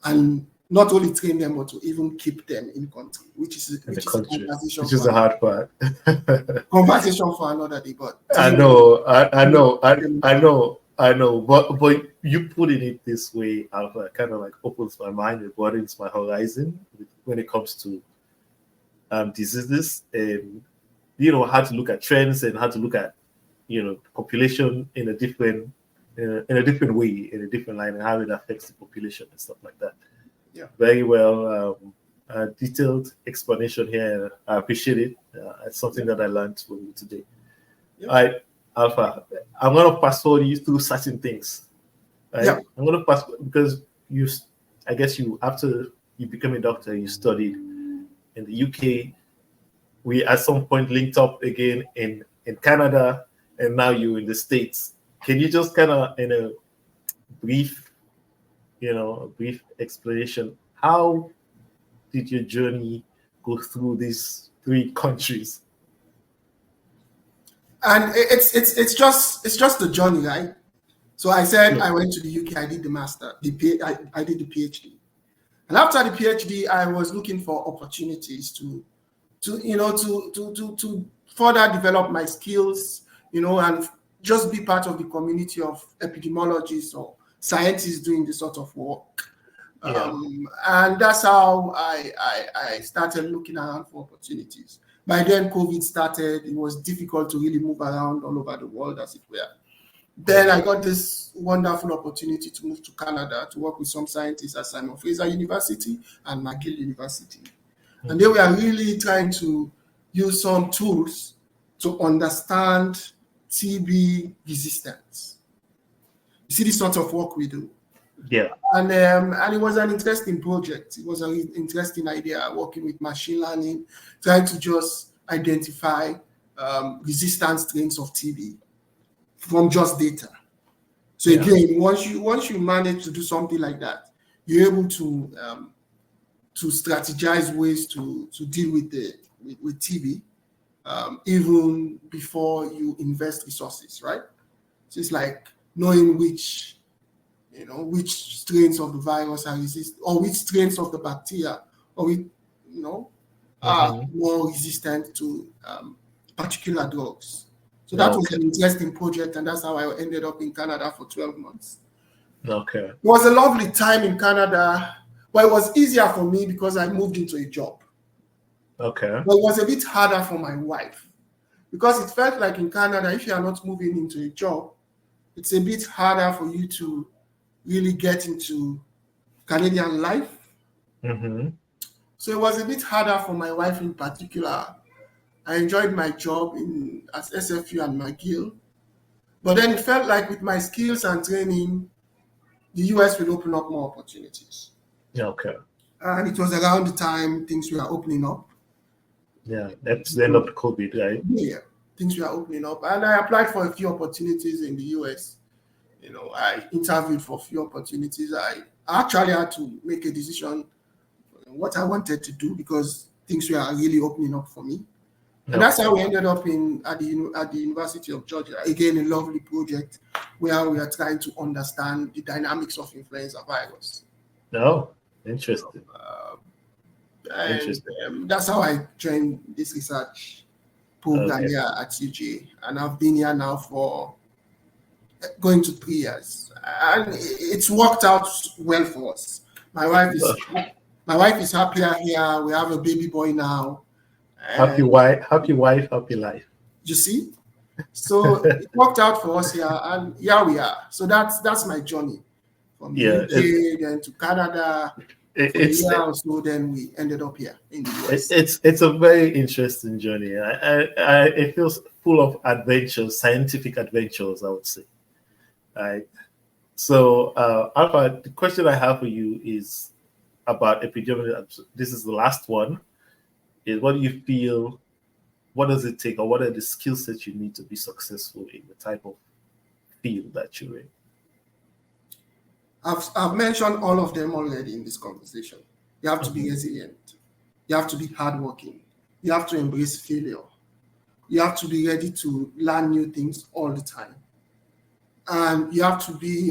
S2: And not only train them, but to even keep them in country, which is
S1: the hard part.
S2: Conversation for another day. But
S1: I know. But you putting it this way, Alpha, kind of like opens my mind, it broadens my horizon when it comes to diseases, and how to look at trends and how to look at population in a different way, in a different line, and how it affects the population and stuff like that. Very well detailed explanation here. I appreciate it. It's something that I learned from you today. All right, Alpha, I'm going to pass on you through certain things. right?
S2: Yeah.
S1: I'm going to pass because I guess after you became a doctor, you studied in the UK. We at some point linked up again in Canada, and now you're in the States. Can you just kind of, in a brief explanation, how did your journey go through these three countries?
S2: And it's just the journey, right? So I said
S1: Yeah.
S2: I went to the UK, I did the master, I did the PhD. And after the PhD, I was looking for opportunities to further develop my skills, and just be part of the community of epidemiologists or scientists doing this sort of work.
S1: Yeah.
S2: And that's how I started looking around for opportunities. By then, COVID started. It was difficult to really move around all over the world, as it were. Then I got this wonderful opportunity to move to Canada to work with some scientists at Simon Fraser University and McGill University. And they were really trying to use some tools to understand TB resistance. You see this sort of work we do.
S1: Yeah.
S2: And it was an interesting project. It was an interesting idea, working with machine learning, trying to just identify resistant strains of TB from just data. So again, once you manage to do something like that, you're able to strategize ways to deal with TB even before you invest resources, right? So it's like knowing which strains of the virus are resistant, or which strains of the bacteria, or are more resistant to particular drugs. So that was an interesting project, and that's how I ended up in Canada for 12 months.
S1: Okay.
S2: It was a lovely time in Canada, but it was easier for me because I moved into a job.
S1: Okay.
S2: But it was a bit harder for my wife because it felt like in Canada, if you are not moving into a job, it's a bit harder for you to really get into Canadian life.
S1: Mm-hmm.
S2: So it was a bit harder for my wife in particular. I enjoyed my job at SFU and McGill, but then it felt like with my skills and training, the US will open up more opportunities.
S1: Okay.
S2: And it was around the time things were opening up.
S1: Yeah, that's the end of COVID, right?
S2: Yeah, things were opening up. And I applied for a few opportunities in the US. I interviewed for a few opportunities. I actually had to make a decision what I wanted to do because things were really opening up for me. And that's how we ended up at the University of Georgia. Again, a lovely project where we are trying to understand the dynamics of influenza virus.
S1: Oh, interesting.
S2: That's how I joined this research program here at UJ. And I've been here now for going to 3 years. And it's worked out well for us. My wife is happier here. We have a baby boy now.
S1: Happy wife, happy life.
S2: You see? So it worked out for us here, and here we are. So that's my journey from the UK then to Canada. So then we ended up here in the US.
S1: It's a very interesting journey. It feels full of adventures, scientific adventures, I would say. Right. So, Alpha, the question I have for you is about epidemiology. This is the last one. Is what do you feel? What does it take, or what are the skill sets you need to be successful in the type of field that you're in?
S2: I've mentioned all of them already in this conversation. You have to be resilient. You have to be hardworking. You have to embrace failure. You have to be ready to learn new things all the time. And you have to be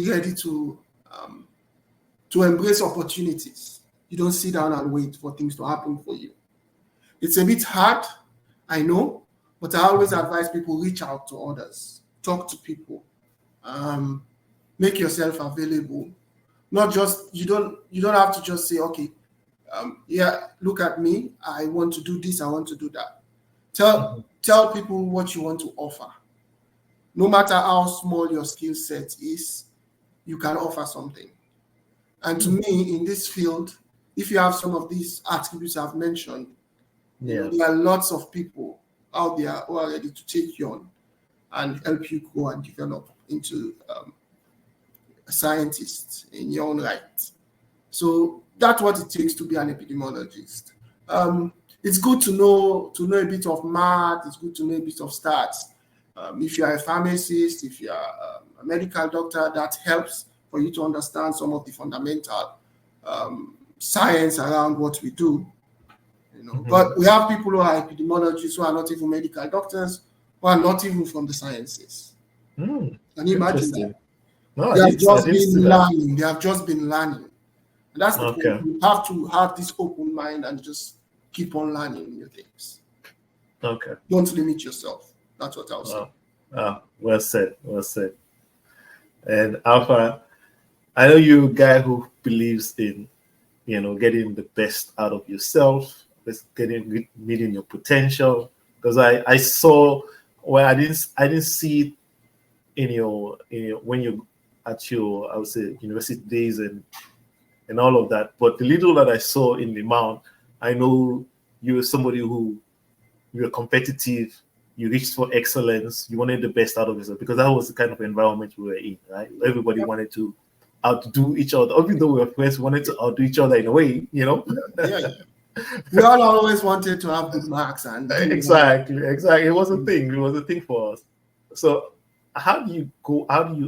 S2: ready to embrace opportunities. You don't sit down and wait for things to happen for you. It's a bit hard, I know, but I always advise people reach out to others, talk to people, make yourself available. Not just you don't have to just say, okay, look at me. I want to do this. I want to do that. Tell people what you want to offer. No matter how small your skill set is, you can offer something. And to me, in this field, if you have some of these attributes I've mentioned, there are lots of people out there who are ready to take you on and help you grow and develop into a scientist in your own right. So that's what it takes to be an epidemiologist. It's good to know a bit of math. It's good to know a bit of stats. If you are a pharmacist, if you are a medical doctor, that helps for you to understand some of the fundamental science around what we do. But we have people who are epidemiologists who are not even medical doctors, who are not even from the sciences. Can you imagine that?
S1: No,
S2: They have just been learning. They have just been learning. And that's the thing. You have to have this open mind and just keep on learning new things.
S1: Okay.
S2: Don't limit yourself. That's what I'll say.
S1: Well said. Well said. And Alpha, I know you're a guy who believes in, getting the best out of yourself, meeting your potential. Because I saw, well, I didn't see it in your when you at your, I would say, university days and all of that. But the little that I saw in Limout, I know you were somebody who you were competitive, you reached for excellence, you wanted the best out of yourself, because that was the kind of environment we were in, right? Everybody wanted to outdo each other. Even though we were friends, we wanted to outdo each other in a way,
S2: Yeah. We all always wanted to have good marks. And
S1: exactly. It was a thing. It was a thing for us. So how do you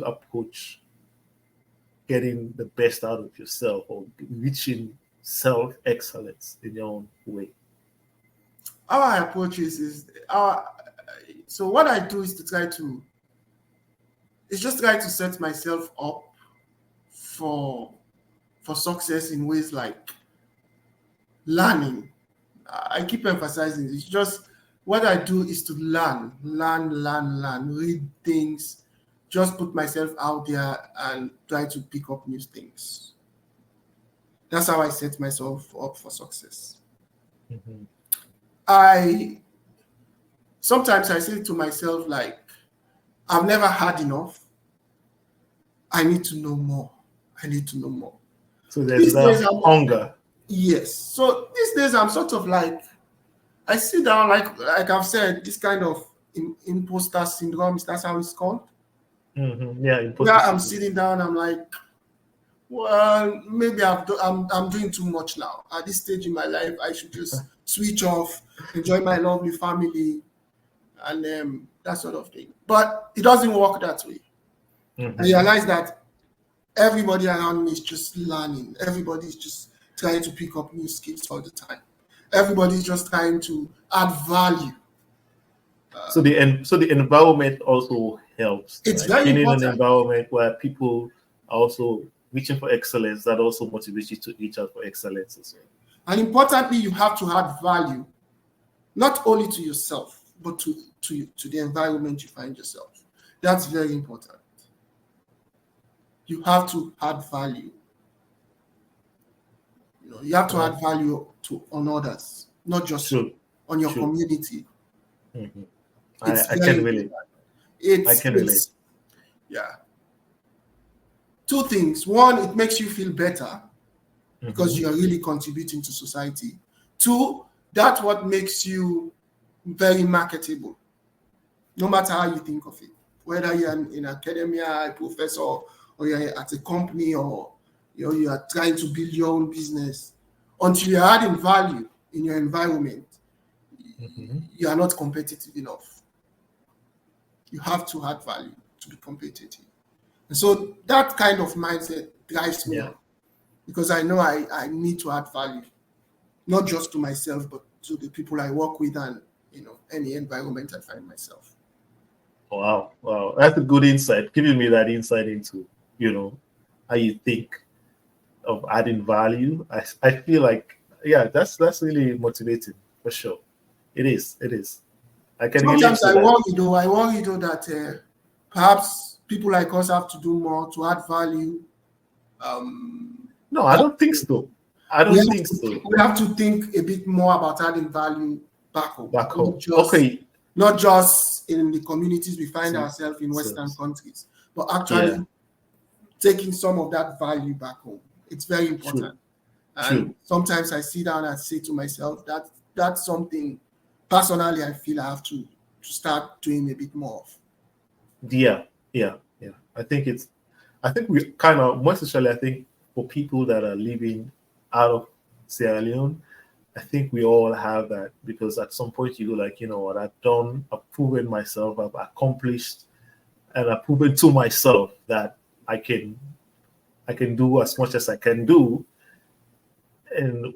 S1: approach getting the best out of yourself or reaching self-excellence in your own way?
S2: Our approach is so what I do is try to set myself up for success in ways like learning. I keep emphasizing this. Just what I do is to learn, read things, just put myself out there and try to pick up new things. That's how I set myself up for success. Sometimes I say to myself, like, I've never had enough. I need to know more.
S1: So there's that hunger.
S2: Yes. So these days I'm sort of like, I sit down, like I've said, this kind of imposter syndrome, that's how it's called.
S1: Yeah,
S2: imposter syndrome. I'm sitting down, I'm like, well, maybe I'm doing too much now. At this stage in my life, I should just switch off, enjoy my lovely family, and that sort of thing. But it doesn't work that way. I realize that everybody around me is just learning. Everybody's just trying to pick up new skills all the time. Everybody's just trying to add value.
S1: So the environment also helps.
S2: It's very important.
S1: In an environment where people are also reaching for excellence, that also motivates you to reach out for excellence as well.
S2: And importantly, you have to add value, not only to yourself, but to the environment you find yourself. That's very important. You have to add value. You have to add value on others, not just on your community.
S1: I can relate. I can relate.
S2: Yeah. Two things. One, it makes you feel better because you are really contributing to society. Two, that's what makes you very marketable, no matter how you think of it. Whether you're in academia, a professor, or you're at a company, or you are trying to build your own business, until you're adding value in your environment, you are not competitive enough. You have to add value to be competitive. And so that kind of mindset drives me because I know I need to add value, not just to myself, but to the people I work with and any environment I find myself.
S1: Wow, that's a good insight. Giving me that insight into how you think of adding value. I feel like that's really motivating for sure. It is. I can
S2: sometimes I worry though that perhaps people like us have to do more to add value.
S1: No, I don't think so.
S2: We have to think a bit more about adding value back home. Not just in the communities we find ourselves in Western countries, but actually taking some of that value back home. It's very important. And sometimes I sit down and say to myself that that's something personally I feel I have to start doing a bit more of.
S1: Yeah. I think we kind of, most especially, I think for people that are living out of Sierra Leone, I think we all have that, because at some point you go like, you know what, I've proven myself, I've accomplished, and I've proven to myself that I can do as much as I can do, and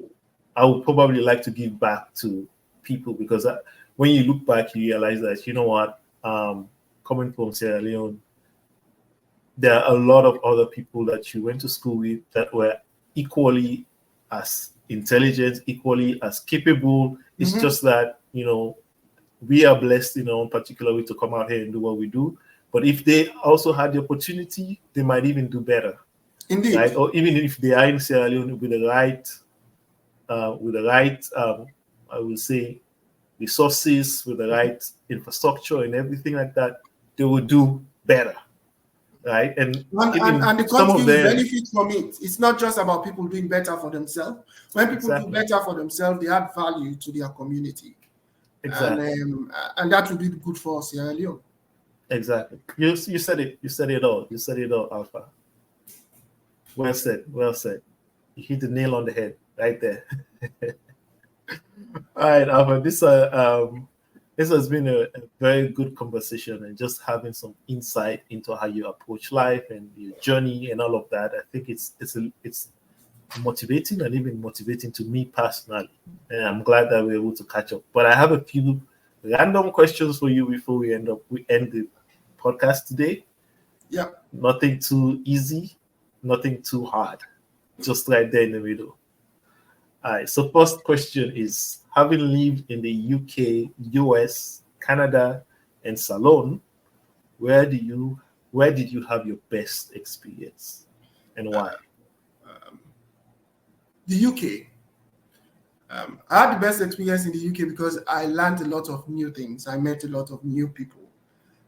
S1: I would probably like to give back to people, because when you look back, you realize that, you know what, coming from Sierra Leone, there are a lot of other people that you went to school with that were equally as intelligent, equally as capable. It's just that, you know, we are blessed in our own particular way to come out here and do what we do. But if they also had the opportunity, they might even do better.
S2: Indeed.
S1: Right? Or even if they are in Sierra Leone with the right, I would say, resources, with the right infrastructure and everything like that, they will do better. Right? And
S2: the country will benefit from it. It's not just about people doing better for themselves. When people do better for themselves, they add value to their community. Exactly. And that will be good for Sierra Leone.
S1: Exactly. You said it. You said it all. You said it all, Alpha. Well said. Well said. You hit the nail on the head right there. All right, Alpha. This has been a very good conversation, and just having some insight into how you approach life and your journey and all of that. I think it's motivating, and even motivating to me personally. And I'm glad that we're able to catch up. But I have a few random questions for you before we end the podcast today.
S2: Yeah.
S1: Nothing too easy, nothing too hard. Just right there in the middle. All right. So first question is, having lived in the UK, US, Canada, and Salon, where did you have your best experience, and why?
S2: The UK. I had the best experience in the UK because I learned a lot of new things. I met a lot of new people.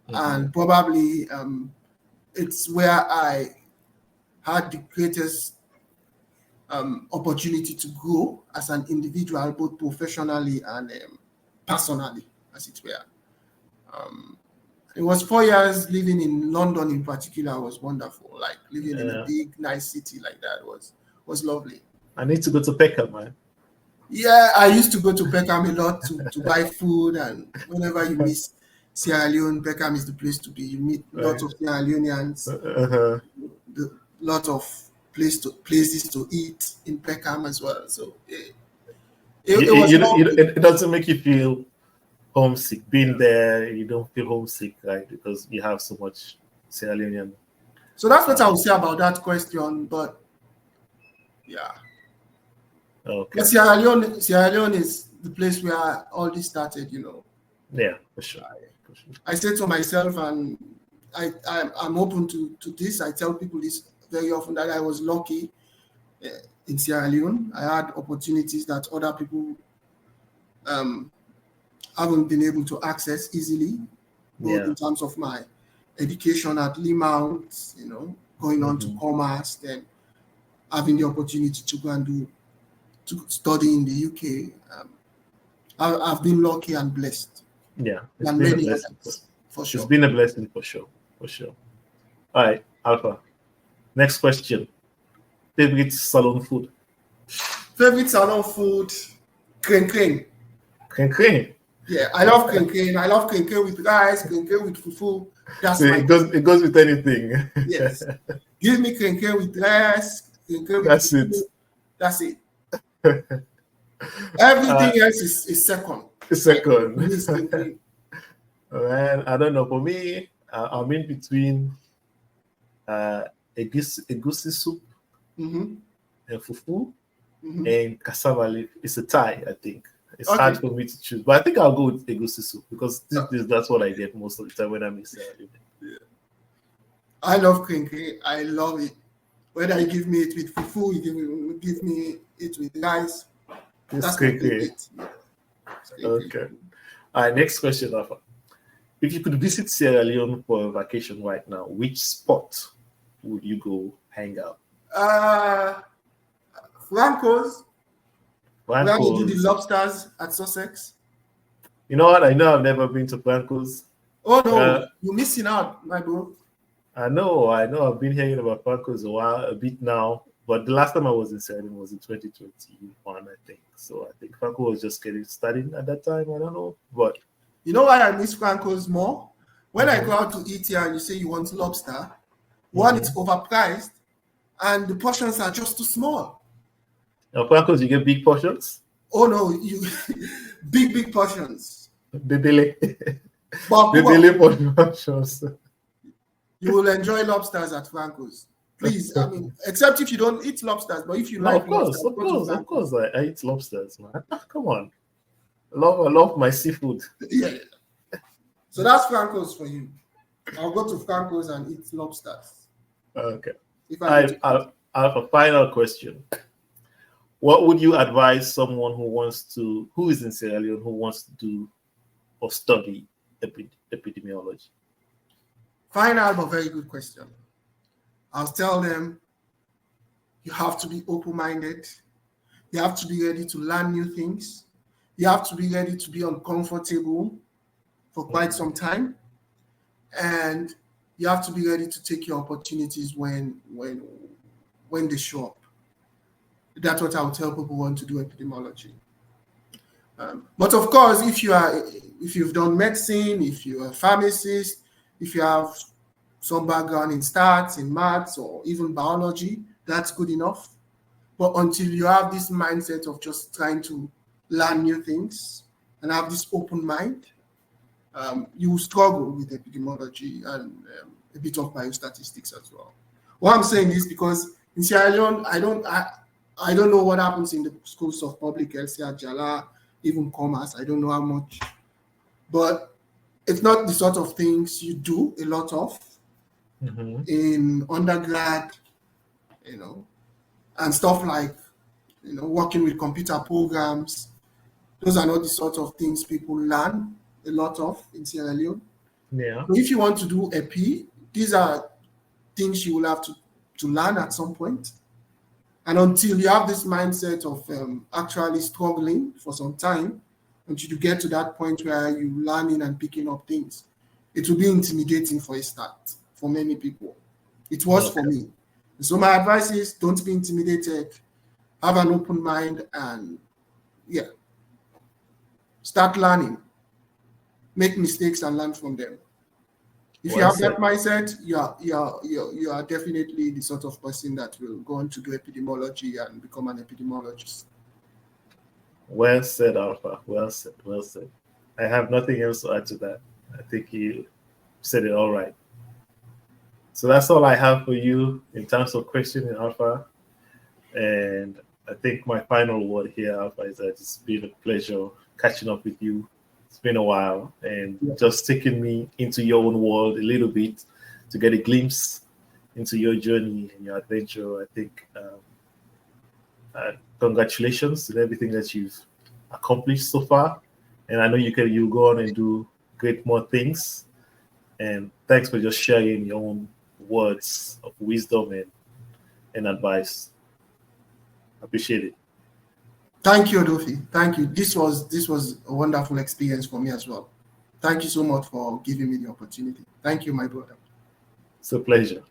S2: And probably it's where I had the greatest opportunity to grow as an individual, both professionally and personally, as it were. It was 4 years living in London in particular was wonderful. Like living in a big, nice city like that was lovely.
S1: I need to go to Peckham, man.
S2: Yeah, I used to go to Peckham a lot to buy food, and whenever you miss Sierra Leone, Peckham is the place to be. You meet lots of Sierra Leoneans, lot of places to eat in Peckham as well. So
S1: it doesn't make you feel homesick being there. You don't feel homesick, right? Because you have so much Sierra Leonean.
S2: So that's what I would say about that question. But yeah.
S1: Okay.
S2: But Sierra Leone is the place where all this started, you know.
S1: Yeah, for sure.
S2: I say to myself, and I'm open to this. I tell people this very often, that I was lucky in Sierra Leone. I had opportunities that other people haven't been able to access easily, both in terms of my education at Limout, you know, going on to commerce, then having the opportunity to go and to study in the UK. I've been lucky and blessed.
S1: Yeah,
S2: it's been a blessing for sure.
S1: It's been a blessing for sure. All right, Alpha. Next question. Favorite salon food?
S2: Favorite salon food? Crane. Yeah, I love crane. I love crane with rice, crane with fufu.
S1: That's it goes with anything.
S2: Yes. Give me crane with rice, with
S1: That's
S2: fufu.
S1: it.
S2: That's it. Everything else is second.
S1: Second. Man, I don't know. For me, I'm in between egusi soup and fufu and cassava leaf. It's a tie, I think. It's hard for me to choose, but I think I'll go with egusi soup because that's what I get most of the time when I'm in Sierra Leone.
S2: Yeah. I love crane. I love it. Whether you give me it with fufu, you give me it with rice. That's
S1: great. Okay. All right, next question, Alpha. If you could visit Sierra Leone for a vacation right now, which spot would you go hang out?
S2: Franco's. Where you do the lobsters at Sussex.
S1: You know what? I know I've never been to Franco's.
S2: Oh no, you're missing out, my bro.
S1: I know. I've been hearing about Francos a bit now, but the last time I was in Sierra Leone was in 2021, I think. So I think Franco was just getting started at that time. I don't know, but
S2: you know why I miss Franco's more? When I go out to eat here and you say you want lobster, one, it's overpriced, and the portions are just too small.
S1: Now, Francos, you get big portions.
S2: Oh no, you big portions.
S1: Bebele. Bebele portions.
S2: You will enjoy lobsters at Franco's. Please, I mean, except if you don't eat lobsters, but if you like lobsters,
S1: of course, I eat lobsters, man. Come on, I love my seafood.
S2: Yeah. So that's Franco's for you. I'll go to Franco's and eat lobsters.
S1: Okay. I have a final question. What would you advise someone who is in Sierra Leone, who wants to do or study epidemiology?
S2: Final but very good question. I'll tell them you have to be open-minded. You have to be ready to learn new things. You have to be ready to be uncomfortable for quite some time. And you have to be ready to take your opportunities when they show up. That's what I would tell people who want to do epidemiology. But of course, if you've done medicine, if you're a pharmacist, if you have some background in stats, in maths, or even biology, that's good enough. But until you have this mindset of just trying to learn new things and have this open mind, you will struggle with epidemiology and a bit of biostatistics as well. Why I'm saying this because in Sierra Leone, I don't know what happens in the schools of public health, Jala, even commerce. I don't know how much, but it's not the sort of things you do a lot of in undergrad, and stuff like, working with computer programs. Those are not the sort of things people learn a lot of in Sierra Leone.
S1: Yeah.
S2: So if you want to do EP, these are things you will have to learn at some point. And until you have this mindset of actually struggling for some time, until you get to that point where you're learning and picking up things, it will be intimidating for a start for many people. It was for me. So my advice is don't be intimidated, have an open mind, and start learning. Make mistakes and learn from them. If you have that mindset, you are definitely the sort of person that will go on to do epidemiology and become an epidemiologist.
S1: Well said, Alpha. Well said. Well said. I have nothing else to add to that. I think you said it all right. So that's all I have for you in terms of questioning, Alpha. And I think my final word here, Alpha, is that it's been a pleasure catching up with you. It's been a while, and just taking me into your own world a little bit to get a glimpse into your journey and your adventure. I think congratulations on everything that you've accomplished so far, and I know you'll go on and do great more things. And thanks for just sharing your own words of wisdom and advice. I appreciate it.
S2: Thank you, Odofi. Thank you. This was a wonderful experience for me as well. Thank you so much for giving me the opportunity. Thank you, my brother.
S1: It's a pleasure.